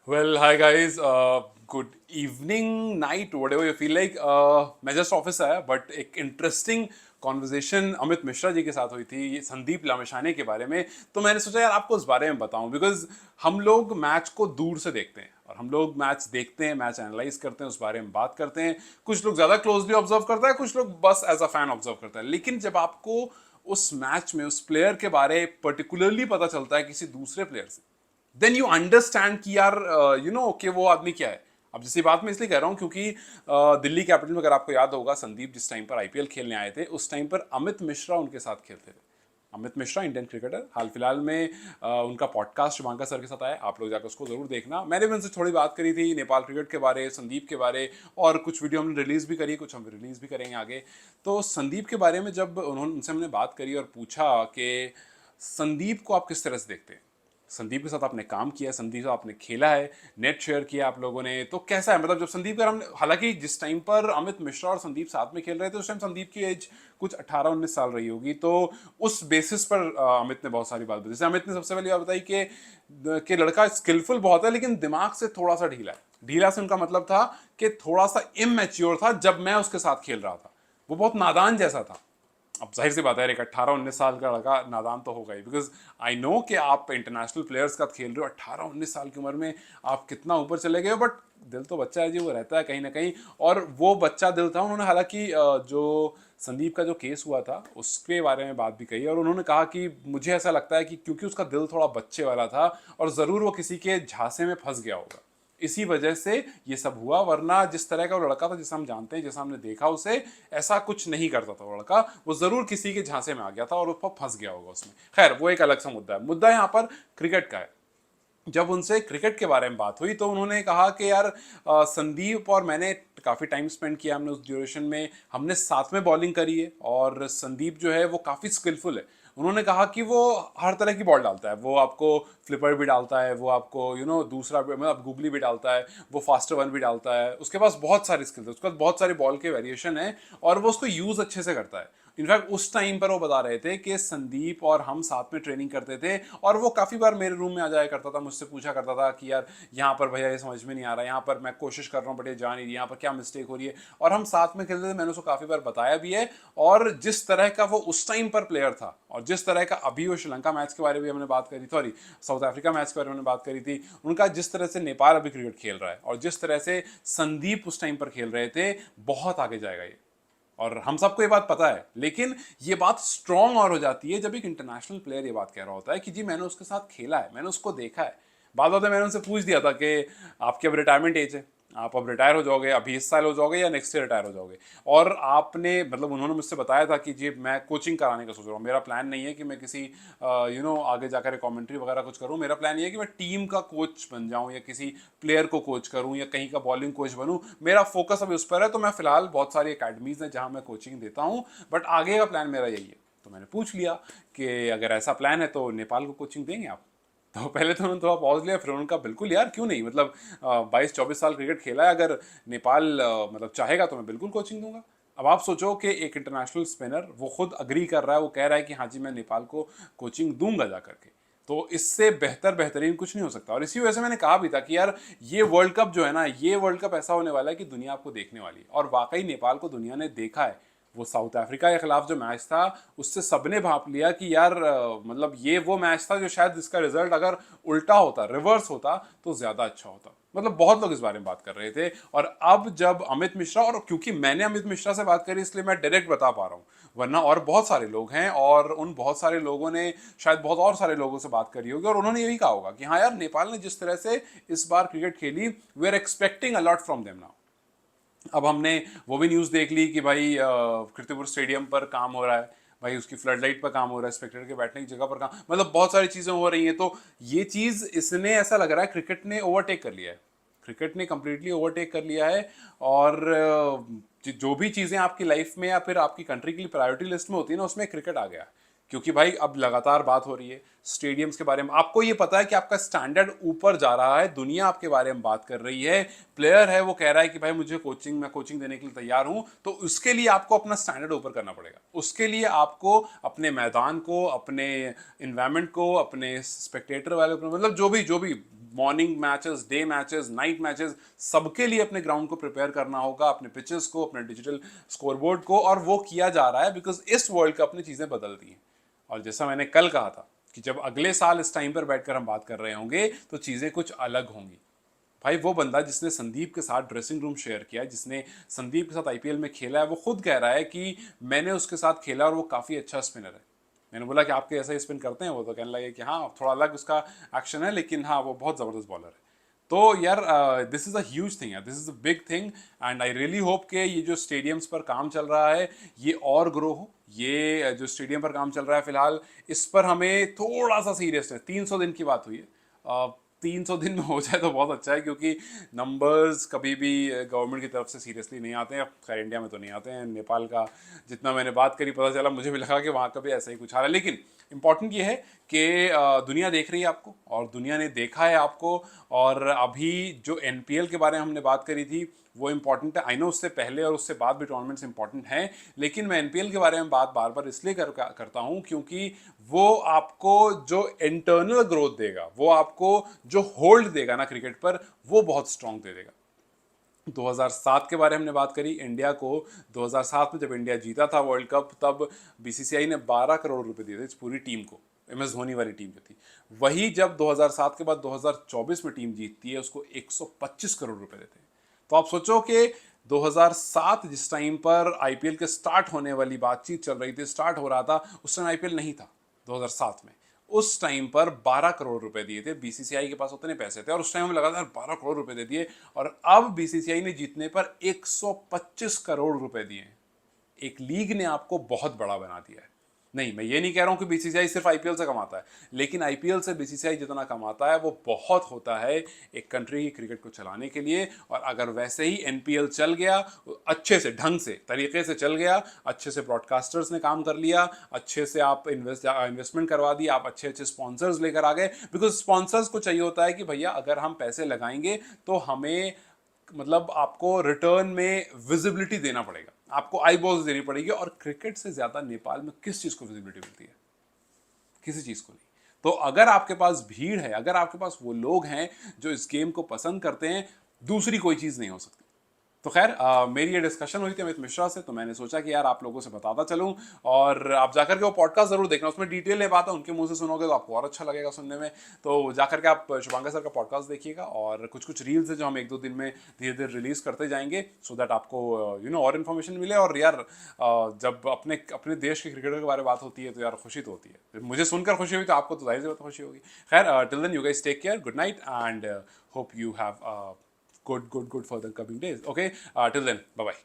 Well, hi guys. Good evening, night, whatever you feel like. मैं just office आया but एक interesting conversation Amit Mishra ji के साथ हुई थी ये संदीप लामिछाने के बारे में। तो मैंने सोचा यार आपको उस बारे में बताऊं बिकॉज हम लोग मैच को दूर से देखते हैं और हम लोग मैच देखते हैं, मैच एनालाइज करते हैं, उस बारे में बात करते हैं। कुछ लोग ज़्यादा क्लोजली ऑब्जर्व करता है, कुछ लोग बस एज अ फैन ऑब्जर्व करता है। लेकिन जब आपको उस मैच में उस प्लेयर के बारे पर्टिकुलरली पता चलता है किसी दूसरे प्लेयर से, देन यू अंडरस्टैंड कि यार यू नो कि वो आदमी क्या है। अब जैसी बात मैं इसलिए कह रहा हूँ क्योंकि दिल्ली कैपिटल में अगर आपको याद होगा संदीप जिस टाइम पर आईपीएल खेलने आए थे उस टाइम पर अमित मिश्रा उनके साथ खेलते थे। अमित मिश्रा इंडियन क्रिकेटर, हाल फिलहाल में उनका पॉडकास्ट शुभांकर सर के साथ आया, आप लोग जाकर उसको जरूर देखना। मैंने भी उनसे थोड़ी बात करी थी नेपाल क्रिकेट के बारे, संदीप के बारे, और कुछ वीडियो हमने रिलीज भी करी, कुछ हम रिलीज भी करेंगे आगे। तो संदीप के बारे में जब उन्होंने उनसे हमने बात करी और पूछा कि संदीप को आप किस तरह से देखते हैं, संदीप के साथ आपने काम किया, संदीप से आपने खेला है, नेट शेयर किया आप लोगों ने, तो कैसा है मतलब जब संदीप का हम, हालांकि जिस टाइम पर अमित मिश्रा और संदीप साथ में खेल रहे थे उस टाइम संदीप की एज कुछ 18-19 साल रही होगी, तो उस बेसिस पर अमित ने बहुत सारी बात बताई। जैसे अमित ने सबसे पहली बात बताई कि लड़का स्किलफुल बहुत है लेकिन दिमाग से थोड़ा सा ढीला है। ढीला से उनका मतलब था कि थोड़ा सा इमेच्योर था जब मैं उसके साथ खेल रहा था, वो बहुत नादान जैसा था। अब जाहिर सी बात है एक 18-19 साल का लड़का नादान तो होगा ही, बिकॉज आई नो कि आप इंटरनेशनल प्लेयर्स का खेल रहे हो 18-19 साल की उम्र में, आप कितना ऊपर चले गए हो, बट दिल तो बच्चा है जी, वो रहता है कहीं ना कहीं। और वो बच्चा दिल था। उन्होंने हालांकि जो संदीप का जो केस हुआ था उसके बारे में बात भी कही और उन्होंने कहा कि मुझे ऐसा लगता है कि क्योंकि उसका दिल थोड़ा बच्चे वाला था और ज़रूर वो किसी के झांसे में फंस गया होगा, इसी वजह से ये सब हुआ। वरना जिस तरह का वो लड़का था, जिसे हम जानते हैं, जैसा हमने देखा उसे, ऐसा कुछ नहीं करता था वो लड़का। वो जरूर किसी के झांसे में आ गया था और उस पर फंस गया होगा उसमें। खैर वो एक अलग सा मुद्दा है। मुद्दा यहाँ पर क्रिकेट का है। जब उनसे क्रिकेट के बारे में बात हुई तो उन्होंने कहा कि यार संदीप और मैंने काफ़ी टाइम स्पेंड किया, हमने उस ड्यूरेशन में हमने साथ में बॉलिंग करी है और संदीप जो है वो काफ़ी स्किलफुल है। उन्होंने कहा कि वो हर तरह की बॉल डालता है, वो आपको फ्लिपर भी डालता है, वो आपको दूसरा मतलब गूगली भी डालता है, वो फास्टर वन भी डालता है, उसके पास बहुत सारी स्किल्स है, उसके पास बहुत सारी बॉल के वेरिएशन है और वो उसको यूज़ अच्छे से करता है। इनफैक्ट उस टाइम पर वो बता रहे थे कि संदीप और हम साथ में ट्रेनिंग करते थे और वो काफ़ी बार मेरे रूम में आ जाया करता था, मुझसे पूछा करता था कि यार यहाँ पर भैया ये समझ में नहीं आ रहा, यहाँ पर मैं कोशिश कर रहा हूँ बट ये जा नहीं रही, यहाँ पर क्या मिस्टेक हो रही है। और हम साथ में खेलते थे, मैंने उसको काफ़ी बार बताया भी है। और जिस तरह का वो उस टाइम पर प्लेयर था और जिस तरह का अभी, वो श्रीलंका मैच के बारे में हमने बात करी, सॉरी साउथ अफ्रीका मैच के बारे में बात करी थी, उनका जिस तरह से नेपाल अभी क्रिकेट खेल रहा है और जिस तरह से संदीप उस टाइम पर खेल रहे थे, बहुत आगे जाएगा ये। और हम सबको ये बात पता है, लेकिन ये बात स्ट्रांग और हो जाती है जब एक इंटरनेशनल प्लेयर ये बात कह रहा होता है कि जी मैंने उसके साथ खेला है, मैंने उसको देखा है। बाद में मैंने उनसे पूछ दिया था कि आपकी अब रिटायरमेंट एज है, आप अब रिटायर हो जाओगे, अभी इस साल हो जाओगे या नेक्स्ट ईयर रिटायर हो जाओगे। और आपने मतलब उन्होंने मुझसे बताया था कि जी मैं कोचिंग कराने का सोच रहा हूँ, मेरा प्लान नहीं है कि मैं किसी आगे जाकर कमेंट्री वगैरह कुछ करूँ, मेरा प्लान ये है कि मैं टीम का कोच बन जाऊँ या किसी प्लेयर को कोच करूँ या कहीं का बॉलिंग कोच बनूँ। मेरा फोकस अभी उस पर है। तो मैं फिलहाल बहुत सारी अकेडमीज हैं जहाँ मैं कोचिंग देता हूँ, बट आगे का प्लान मेरा यही है। तो मैंने पूछ लिया कि अगर ऐसा प्लान है तो नेपाल को कोचिंग देंगे आप। तो पहले तो उन्होंने थोड़ा पॉज लिया, फिर उनका बिल्कुल यार क्यों नहीं, मतलब 22-24 साल क्रिकेट खेला है, अगर नेपाल मतलब चाहेगा तो मैं बिल्कुल कोचिंग दूंगा। अब आप सोचो कि एक इंटरनेशनल स्पिनर वो खुद अग्री कर रहा है, वो कह रहा है कि हाँ जी मैं नेपाल को कोचिंग दूंगा जा करके। तो इससे बेहतरीन कुछ नहीं हो सकता। और इसी वजह से मैंने कहा भी था कि यार ये वर्ल्ड कप जो है ना, ये वर्ल्ड कप ऐसा होने वाला है कि दुनिया आपको देखने वाली है। और वाकई नेपाल को दुनिया ने देखा है। वो साउथ अफ्रीका के खिलाफ जो मैच था उससे सबने भाप लिया कि यार मतलब ये वो मैच था जो शायद इसका रिजल्ट अगर उल्टा होता, रिवर्स होता, तो ज्यादा अच्छा होता। मतलब बहुत लोग इस बारे में बात कर रहे थे। और अब जब अमित मिश्रा, और क्योंकि मैंने अमित मिश्रा से बात करी इसलिए मैं डायरेक्ट बता पा रहा हूँ, वरना और बहुत सारे लोग हैं और उन बहुत सारे लोगों ने शायद बहुत और सारे लोगों से बात करी होगी और उन्होंने यही कहा होगा कि हाँ यार नेपाल ने जिस तरह से इस बार क्रिकेट खेली, we are expecting a lot from them now. अब हमने वो भी न्यूज़ देख ली कि भाई कीर्तिपुर स्टेडियम पर काम हो रहा है, भाई उसकी फ्लड लाइट पर काम हो रहा है, स्पेक्टेटर के बैठने की जगह पर काम, मतलब बहुत सारी चीज़ें हो रही हैं। तो ये चीज़ इसने ऐसा लग रहा है क्रिकेट ने ओवरटेक कर लिया है, क्रिकेट ने कंप्लीटली ओवरटेक कर लिया है। और जो भी चीज़ें आपकी लाइफ में या फिर आपकी कंट्री की प्रायोरिटी लिस्ट में होती है ना, उसमें क्रिकेट आ गया। क्योंकि भाई अब लगातार बात हो रही है स्टेडियम्स के बारे में, आपको ये पता है कि आपका स्टैंडर्ड ऊपर जा रहा है, दुनिया आपके बारे में बात कर रही है, प्लेयर है वो कह रहा है कि भाई मुझे कोचिंग, मैं कोचिंग देने के लिए तैयार हूं। तो उसके लिए आपको अपना स्टैंडर्ड ऊपर करना पड़ेगा, उसके लिए आपको अपने मैदान को, अपने इन्वायरमेंट को, अपने स्पेक्टेटर वाले को, मतलब जो भी morning matches, day matches, night matches, सबके लिए अपने ग्राउंड को प्रिपेयर करना होगा, अपने पिचेस को, अपने डिजिटल स्कोरबोर्ड को, और वो किया जा रहा है बिकॉज इस वर्ल्ड कप ने चीज़ें बदल दी हैं। और जैसा मैंने कल कहा था कि जब अगले साल इस टाइम पर बैठकर हम बात कर रहे होंगे तो चीज़ें कुछ अलग होंगी। भाई वो बंदा जिसने संदीप के साथ ड्रेसिंग रूम शेयर किया है, जिसने संदीप के साथ आईपीएल में खेला है, वो खुद कह रहा है कि मैंने उसके साथ खेला और वो काफ़ी अच्छा स्पिनर है। मैंने बोला कि आपके ऐसा ही स्पिन करते हैं? वो तो कहने लगे कि हाँ थोड़ा अलग उसका एक्शन है, लेकिन हाँ वो बहुत ज़बरदस्त बॉलर है। तो यार this is a huge thing, this is a big thing, and I really hope कि ये जो स्टेडियम्स पर काम चल रहा है ये और ग्रो हो। ये जो स्टेडियम पर काम चल रहा है फिलहाल, इस पर हमें थोड़ा सा सीरियसनेस, 300 दिन की बात हुई है, 300 दिन में हो जाए तो बहुत अच्छा है, क्योंकि नंबर्स कभी भी गवर्नमेंट की तरफ से सीरियसली नहीं आते हैं। खैर इंडिया में तो नहीं आते हैं, नेपाल का जितना मैंने बात करी पता चला, मुझे भी लगा कि वहाँ का भी ऐसा ही कुछ हाल है। लेकिन इंपॉर्टेंट ये है कि दुनिया देख रही है आपको, और दुनिया ने देखा है आपको। और अभी जो एनपीएल के बारे में हमने बात करी थी वो इंपॉर्टेंट है, आई नो उससे पहले और उससे बाद भी टूर्नामेंट्स इंपॉर्टेंट हैं, लेकिन मैं एनपीएल के बारे में बात बार बार इसलिए करता हूं क्योंकि वो आपको जो इंटरनल ग्रोथ देगा, वो आपको जो होल्ड देगा ना क्रिकेट पर, वो बहुत स्ट्रांग दे देगा। 2007 के बारे में हमने बात करी, इंडिया को 2007 में जब इंडिया जीता था वर्ल्ड कप, तब बीसीसीआई ने 12 करोड़ रुपए दिए थे इस पूरी टीम को, एमएस धोनी वाली टीम जो थी। वही जब 2007 के बाद 2024 में टीम जीतती है, उसको 125 करोड़ रुपए देते हैं। तो आप सोचो कि 2007 जिस टाइम पर आईपीएल के स्टार्ट होने वाली बातचीत चल रही थी, स्टार्ट हो रहा था, उस टाइम आईपीएल नहीं था 2007 में। उस टाइम पर 12 करोड़ रुपए दिए थे, बीसीसीआई के पास उतने पैसे थे, और उस टाइम हमें लगा था 12 करोड़ रुपए दे दिए, और अब बीसीसीआई ने जीतने पर 125 करोड़ रुपए दिए। एक लीग ने आपको बहुत बड़ा बना दिया है। नहीं, मैं ये नहीं कह रहा हूं कि बीसीसीआई सिर्फ आईपीएल से कमाता है, लेकिन आईपीएल से बीसीसीआई जितना कमाता है वो बहुत होता है एक कंट्री की क्रिकेट को चलाने के लिए। और अगर वैसे ही एनपीएल चल गया, अच्छे से, ढंग से, तरीके से चल गया, अच्छे से ब्रॉडकास्टर्स ने काम कर लिया, अच्छे से आप इन्वेस्टमेंट करवा दी, आप अच्छे अच्छे स्पॉन्सर्स लेकर आ गए, बिकॉज स्पॉन्सर्स को चाहिए होता है कि भैया अगर हम पैसे लगाएंगे तो हमें, मतलब आपको रिटर्न में विजिबिलिटी देना पड़ेगा, आपको आई बॉल्स देनी पड़ेगी। और क्रिकेट से ज्यादा नेपाल में किस चीज को विजिबिलिटी मिलती है? किसी चीज को नहीं। तो अगर आपके पास भीड़ है, अगर आपके पास वो लोग हैं जो इस गेम को पसंद करते हैं, दूसरी कोई चीज नहीं हो सकती। तो खैर मेरी ये डिस्कशन हुई थी अमित मिश्रा से, तो मैंने सोचा कि यार आप लोगों से बताता चलूं, और आप जाकर के वो पॉडकास्ट जरूर देखना, उसमें डिटेल में बात है, उनके मुंह से सुनोगे तो आपको और अच्छा लगेगा सुनने में। तो जाकर के आप शुभांकर सर का पॉडकास्ट देखिएगा, और कुछ कुछ रील्स है जो हम 1-2 दिन में धीरे धीरे रिलीज करते जाएंगे, सो दैट आपको और इन्फॉर्मेशन मिले। और यार जब अपने अपने देश के क्रिकेटर के बारे में बात होती है तो यार खुशी तो होती है, मुझे सुनकर खुशी हुई तो आपको तो जाहिर सी बात खुशी होगी। खैर till then you guys take care, good night, and hope you have good for the coming days. Okay, till then, bye bye.